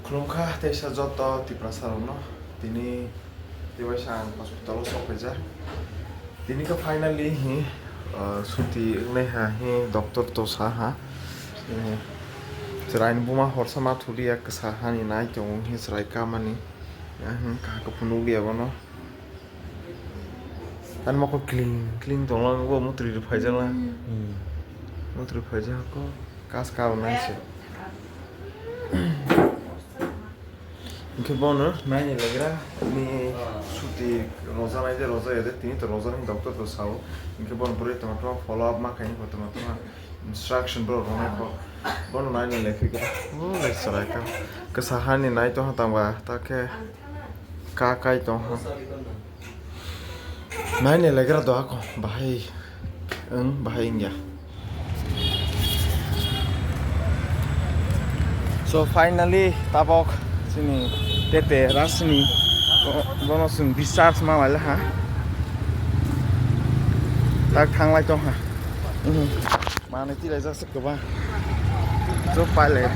Klungkah desa Joto di Prasarono. Dini dewasa hospital sopeja. Dini ke finally hi suti neha hi doktor to saha. Serain buma horsa maturi ya kesahani naik jong hi serai kamani. Ya kah kepenuh ya bono. Kan mau kling tolong gua mutri di pajang lah. Mutri pajang aku kas kau nasi. Kebon main lagi lah. Ini suti roza aja roza ya deh. Tini tuh roza nih dokter tuh sawo. Kebon beri teman-teman follow up makanya buat teman-teman instruction bro orang kok. Bon main lagi kan. Oh lagi seraikan. Kesahan ini naik tuh tambah tak ke kakai tuh. Main lagi lah tuh aku bahaya. Bahaya ya. So finally tabok sini tete rasni bono sung discharge ma wala ha tak thang lai tong ha mane ti lai jak sik ba so pale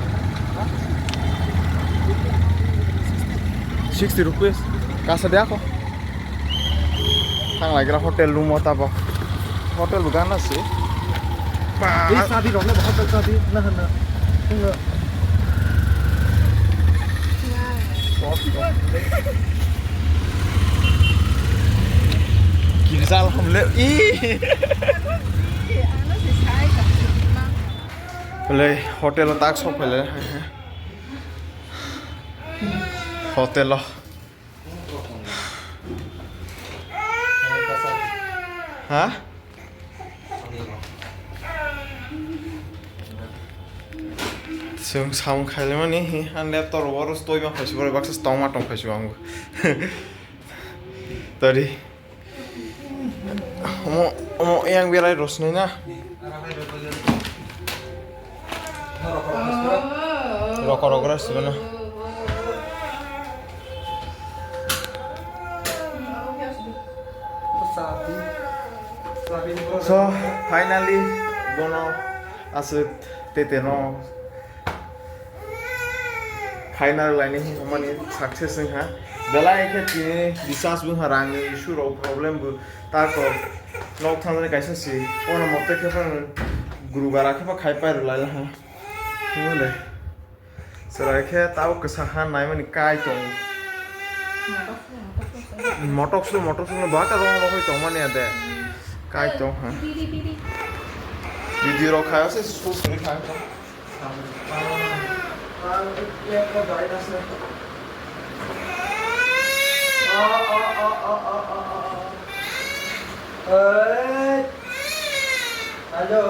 60 rupees kasa de ako thang lai gra hotel room tabok hotel bukan sih ये शादी रोने बहुत अच्छा थी ना ना Kirisal hamle boleh hotel tak sok boleh hotel lah hah Sung saung khai le mani an laptop warus toy ma phasi bore baksa tomato phasi ang tadi omo yang birai rosne na rokok ras bana so finally bono asut teteno final line hi mani success ha belai ke tini disas bu harangi issue ro problem bu ta ko nok thang ne kaisa si ona motte ke pan guru bara ke pa khai pa ro la ha mule sarai ke ta ko sahan nai mani kai tong motok su no ba ta ro hoi tong mani ade kai tong ha video ro khayo se su suri khayo tong Lihat kok gak enak sih. Halo.